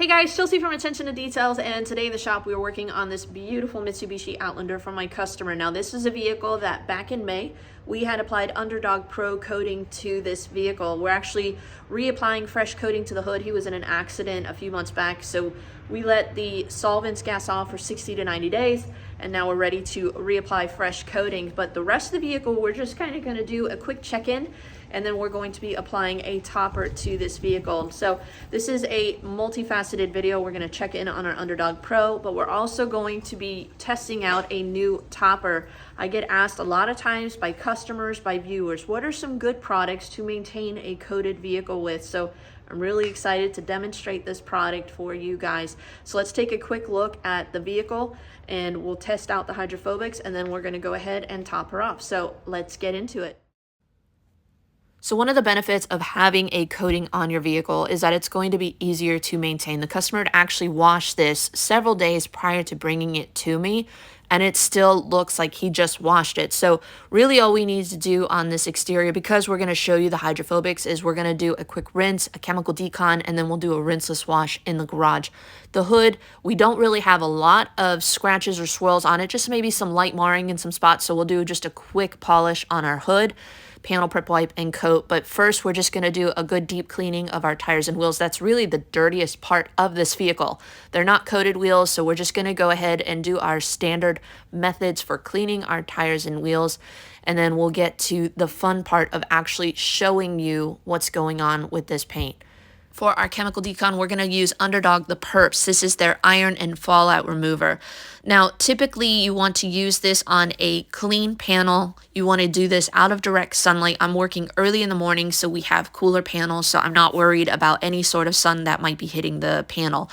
Hey guys, Chelsea from Attention to Details, and today in the shop we are working on this beautiful Mitsubishi Outlander from my customer. Now this is a vehicle that back in May we had applied Undrdog Pro coating to this vehicle. We're actually reapplying fresh coating to the hood. He was in an accident a few months back, so we let the solvents gas off for 60 to 90 days, and now we're ready to reapply fresh coating. But the rest of the vehicle, we're just kind of going to do a quick check-in, and then we're going to be applying a topper to this vehicle. So this is a multifaceted video. We're going to check in on our Undrdog Pro, but we're also going to be testing out a new topper. I get asked a lot of times by customers, by viewers, what are some good products to maintain a coated vehicle with? So I'm really excited to demonstrate this product for you guys. So let's take a quick look at the vehicle and we'll test out the hydrophobics, and then we're going to go ahead and top her off. So let's get into it. So one of the benefits of having a coating on your vehicle is that it's going to be easier to maintain. The customer had actually washed this several days prior to bringing it to me, and it still looks like he just washed it. So really all we need to do on this exterior, because we're going to show you the hydrophobics, is we're going to do a quick rinse, a chemical decon, and then we'll do a rinseless wash in the garage. The hood, we don't really have a lot of scratches or swirls on it, just maybe some light marring in some spots. So we'll do just a quick polish on our hood, panel prep wipe, and coat. But first we're just going to do a good deep cleaning of our tires and wheels. That's really the dirtiest part of this vehicle. They're not coated wheels, so we're just going to go ahead and do our standard methods for cleaning our tires and wheels, and then we'll get to the fun part of actually showing you what's going on with this paint. For our chemical decon, we're going to use Undrdog the Perps. This is their iron and fallout remover. Now, typically you want to use this on a clean panel. You want to do this out of direct sunlight. I'm working early in the morning, so we have cooler panels, so I'm not worried about any sort of sun that might be hitting the panel.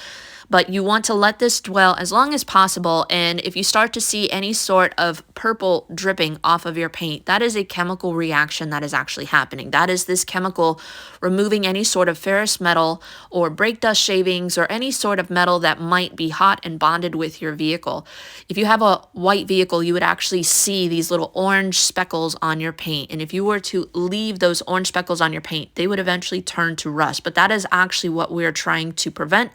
But you want to let this dwell as long as possible, and if you start to see any sort of purple dripping off of your paint, that is a chemical reaction that is actually happening. That is this chemical removing any sort of ferrous metal or brake dust shavings or any sort of metal that might be hot and bonded with your vehicle. If you have a white vehicle, you would actually see these little orange speckles on your paint, and if you were to leave those orange speckles on your paint, they would eventually turn to rust. But that is actually what we're trying to prevent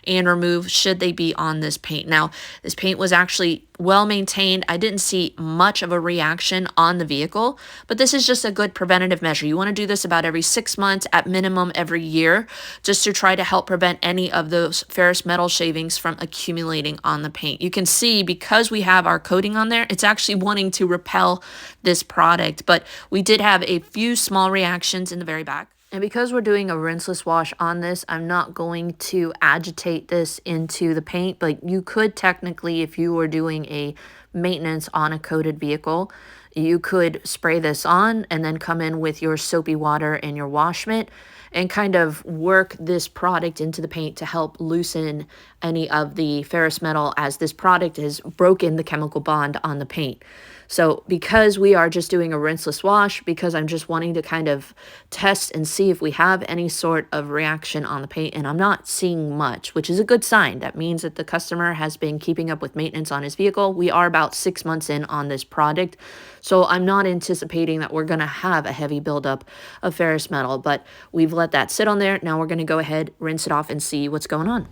and remove should they be on this paint. Now, this paint was actually well maintained. I didn't see much of a reaction on the vehicle, but this is just a good preventative measure. You want to do this about every 6 months, at minimum every year, just to try to help prevent any of those ferrous metal shavings from accumulating on the paint. You can see, because we have our coating on there, it's actually wanting to repel this product, but we did have a few small reactions in the very back. And because we're doing a rinseless wash on this, I'm not going to agitate this into the paint, but you could technically, if you were doing a maintenance on a coated vehicle, you could spray this on and then come in with your soapy water and your wash mitt and kind of work this product into the paint to help loosen any of the ferrous metal, as this product has broken the chemical bond on the paint. So because we are just doing a rinseless wash, because I'm just wanting to kind of test and see if we have any sort of reaction on the paint, and I'm not seeing much, which is a good sign. That means that the customer has been keeping up with maintenance on his vehicle. We are about 6 months in on this product, so I'm not anticipating that we're going to have a heavy buildup of ferrous metal, but we've let that sit on there. Now we're going to go ahead, rinse it off, and see what's going on.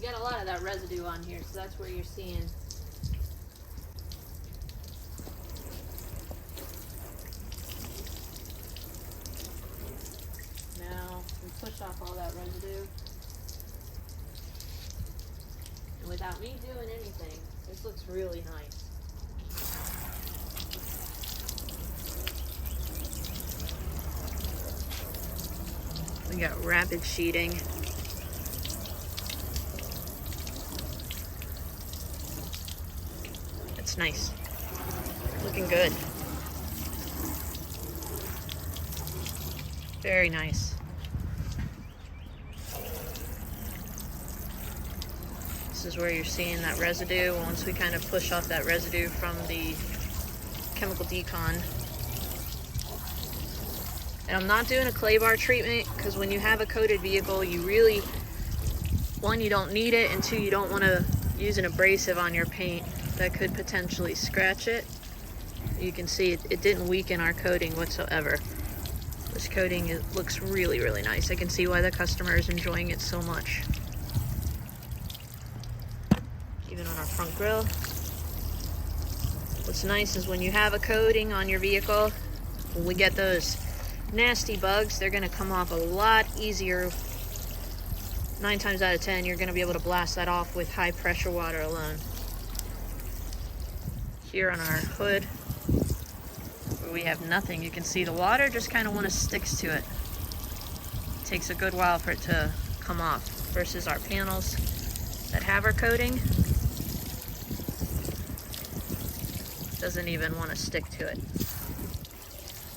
You got a lot of that residue on here, so that's where you're seeing. Now we push off all that residue, and without me doing anything, this looks really nice. We got rapid sheeting. It's nice. Looking good. Very nice. This is where you're seeing that residue. Once we kind of push off that residue from the chemical decon. And I'm not doing a clay bar treatment because when you have a coated vehicle, you really, one, you don't need it, and two, you don't want to use an abrasive on your paint that could potentially scratch it. You can see it didn't weaken our coating whatsoever. This coating looks really, really nice. I can see why the customer is enjoying it so much. Even on our front grille. What's nice is when you have a coating on your vehicle, when we get those nasty bugs, they're going to come off a lot easier. 9 times out of 10, you're going to be able to blast that off with high pressure water alone. Here on our hood, where we have nothing, you can see the water just kind of want to sticks to it. It takes a good while for it to come off versus our panels that have our coating. Doesn't even want to stick to it.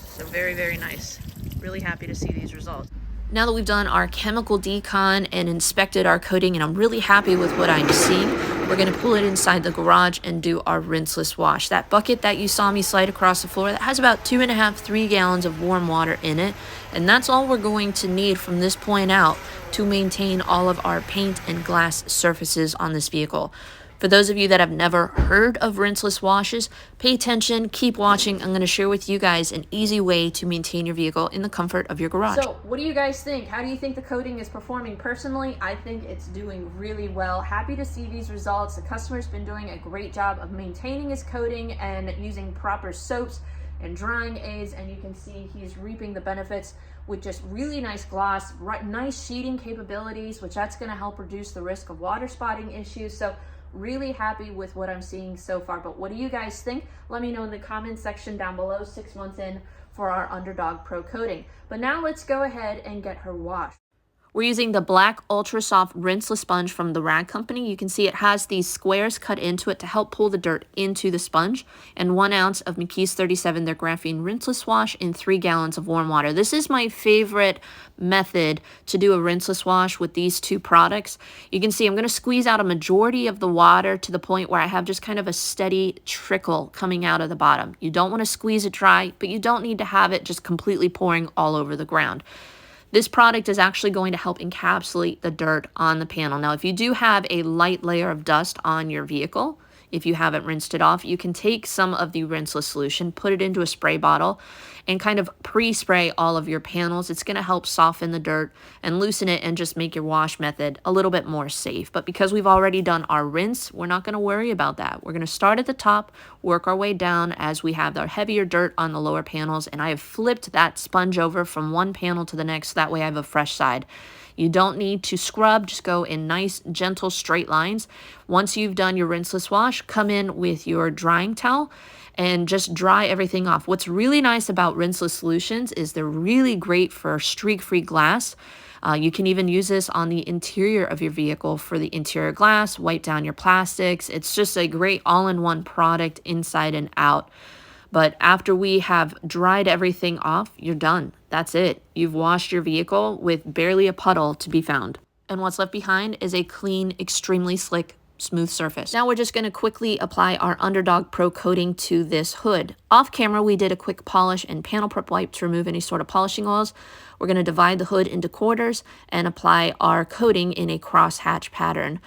So very, very nice. Really happy to see these results. Now that we've done our chemical decon and inspected our coating, and I'm really happy with what I'm seeing, we're going to pull it inside the garage and do our rinseless wash. That bucket that you saw me slide across the floor, that has about 2.5–3 gallons of warm water in it. And that's all we're going to need from this point out to maintain all of our paint and glass surfaces on this vehicle. For those of you that have never heard of rinseless washes, pay attention, keep watching. I'm going to share with you guys an easy way to maintain your vehicle in the comfort of your garage. So what do you guys think? How do you think the coating is performing? Personally, I think it's doing really well. Happy to see these results. The customer's been doing a great job of maintaining his coating and using proper soaps and drying aids, and you can see he's reaping the benefits with just really nice gloss, nice sheeting capabilities, which that's going to help reduce the risk of water spotting issues. So really happy with what I'm seeing so far. But what do you guys think? Let me know in the comments section down below, 6 months in for our Undrdog Pro coating. But now let's go ahead and get her washed. We're using the black ultra soft rinseless sponge from the Rag Company. You can see it has these squares cut into it to help pull the dirt into the sponge, and 1 ounce of McKee's 37, their graphene rinseless wash in 3 gallons of warm water. This is my favorite method to do a rinseless wash with these two products. You can see I'm going to squeeze out a majority of the water to the point where I have just kind of a steady trickle coming out of the bottom. You don't want to squeeze it dry, but you don't need to have it just completely pouring all over the ground. This product is actually going to help encapsulate the dirt on the panel. Now, if you do have a light layer of dust on your vehicle, if you haven't rinsed it off, you can take some of the rinseless solution, put it into a spray bottle, and kind of pre-spray all of your panels. It's going to help soften the dirt and loosen it and just make your wash method a little bit more safe. But because we've already done our rinse, we're not going to worry about that. We're going to start at the top, work our way down as we have the heavier dirt on the lower panels, and I have flipped that sponge over from one panel to the next, so that way I have a fresh side. You don't need to scrub, just go in nice, gentle, straight lines. Once you've done your rinseless wash, come in with your drying towel and just dry everything off. What's really nice about rinseless solutions is they're really great for streak-free glass. You can even use this on the interior of your vehicle for the interior glass, wipe down your plastics. It's just a great all-in-one product inside and out. But after we have dried everything off, you're done. That's it. You've washed your vehicle with barely a puddle to be found. And what's left behind is a clean, extremely slick, smooth surface. Now we're just going to quickly apply our Undrdog Pro coating to this hood. Off camera, we did a quick polish and panel prep wipe to remove any sort of polishing oils. We're going to divide the hood into quarters and apply our coating in a cross-hatch pattern.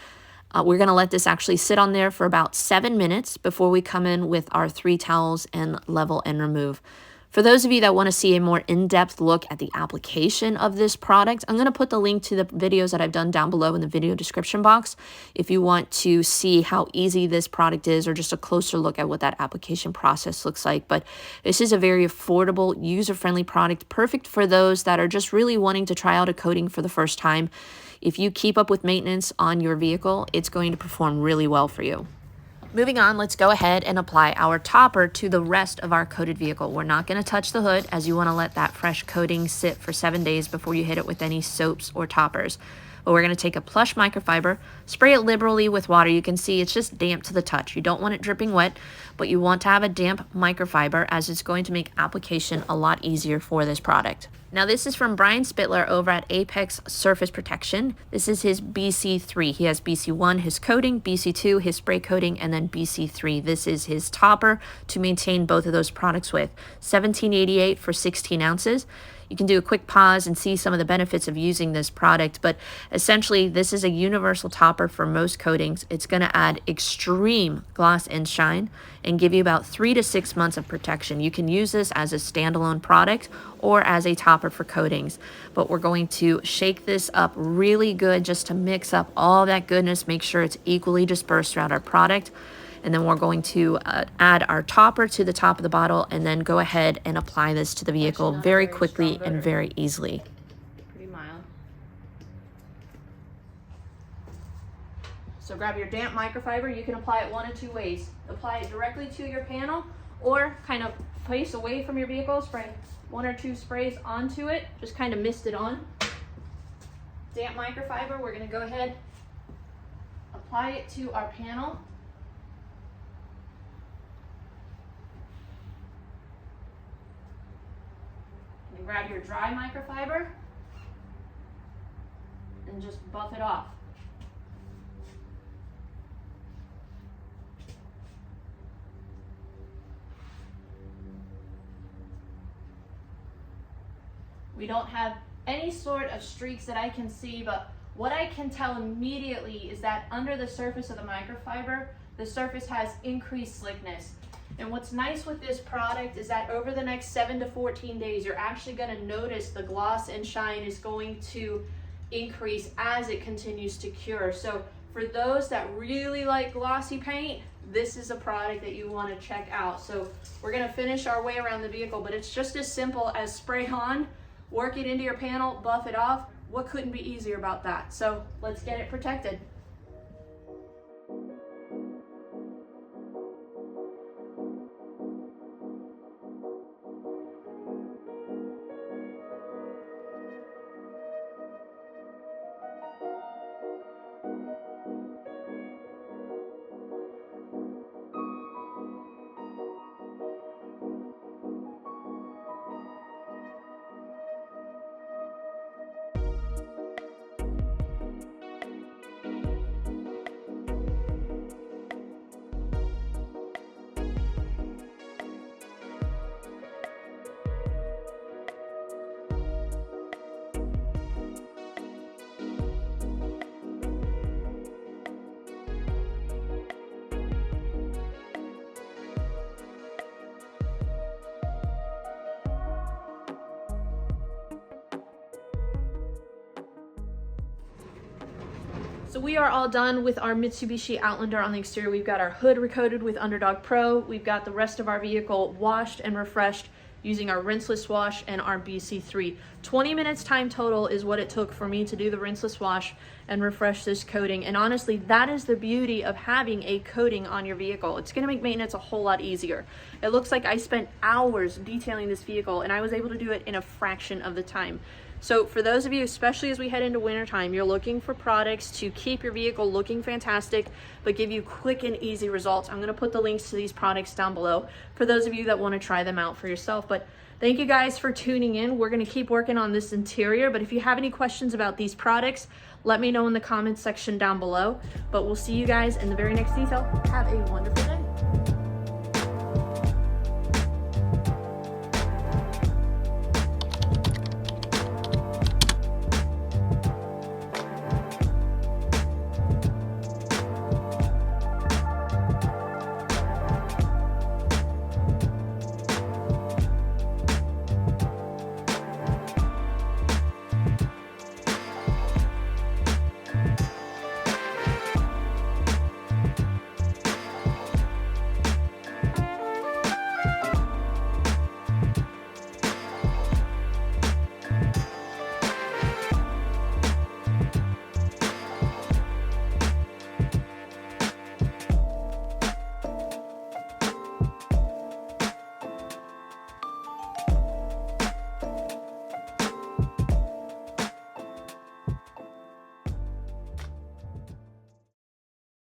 We're going to let this actually sit on there for about 7 minutes before we come in with our 3 towels and level and remove. For those of you that want to see a more in-depth look at the application of this product, I'm going to put the link to the videos that I've done down below in the video description box if you want to see how easy this product is or just a closer look at what that application process looks like. But this is a very affordable, user-friendly product, perfect for those that are just really wanting to try out a coating for the first time. If you keep up with maintenance on your vehicle, it's going to perform really well for you. Moving on, let's go ahead and apply our topper to the rest of our coated vehicle. We're not going to touch the hood, as you want to let that fresh coating sit for 7 days before you hit it with any soaps or toppers. But we're going to take a plush microfiber, spray it liberally with water. You can see it's just damp to the touch. You don't want it dripping wet, but you want to have a damp microfiber as it's going to make application a lot easier for this product. Now this is from Brian Spittler over at Apex Surface Protection. This is his BC3. He has BC1, his coating, BC2, his spray coating, and then BC3. This is his topper to maintain both of those products with. $17.88 for 16 ounces. You can do a quick pause and see some of the benefits of using this product, but essentially this is a universal topper for most coatings. It's going to add extreme gloss and shine and give you about 3 to 6 months of protection. You can use this as a standalone product or as a topper for coatings, but we're going to shake this up really good just to mix up all that goodness, make sure it's equally dispersed throughout our product. And then we're going to add our topper to the top of the bottle and then go ahead and apply this to the vehicle very quickly and very easily. Pretty mild. So grab your damp microfiber. You can apply it one of two ways. Apply it directly to your panel or kind of place away from your vehicle, spray 1 or 2 sprays onto it, just kind of mist it on. Damp microfiber, we're going to go ahead, apply it to our panel. And grab your dry microfiber and just buff it off. We don't have any sort of streaks that I can see, but what I can tell immediately is that under the surface of the microfiber, the surface has increased slickness. And what's nice with this product is that over the next 7 to 14 days, you're actually going to notice the gloss and shine is going to increase as it continues to cure. So for those that really like glossy paint, this is a product that you want to check out. So we're going to finish our way around the vehicle, but it's just as simple as spray on, work it into your panel, buff it off. What couldn't be easier about that? So let's get it protected. So we are all done with our Mitsubishi Outlander on the exterior. We've got our hood recoated with Undrdog Pro. We've got the rest of our vehicle washed and refreshed using our Rinseless Wash and our BC3. 20 minutes time total is what it took for me to do the Rinseless Wash and refresh this coating. And honestly, that is the beauty of having a coating on your vehicle. It's gonna make maintenance a whole lot easier. It looks like I spent hours detailing this vehicle and I was able to do it in a fraction of the time. So for those of you, especially as we head into wintertime, you're looking for products to keep your vehicle looking fantastic, but give you quick and easy results. I'm gonna put the links to these products down below for those of you that wanna try them out for yourself. But thank you guys for tuning in. We're gonna keep working on this interior, but if you have any questions about these products, let me know in the comments section down below. But we'll see you guys in the very next detail. Have a wonderful day.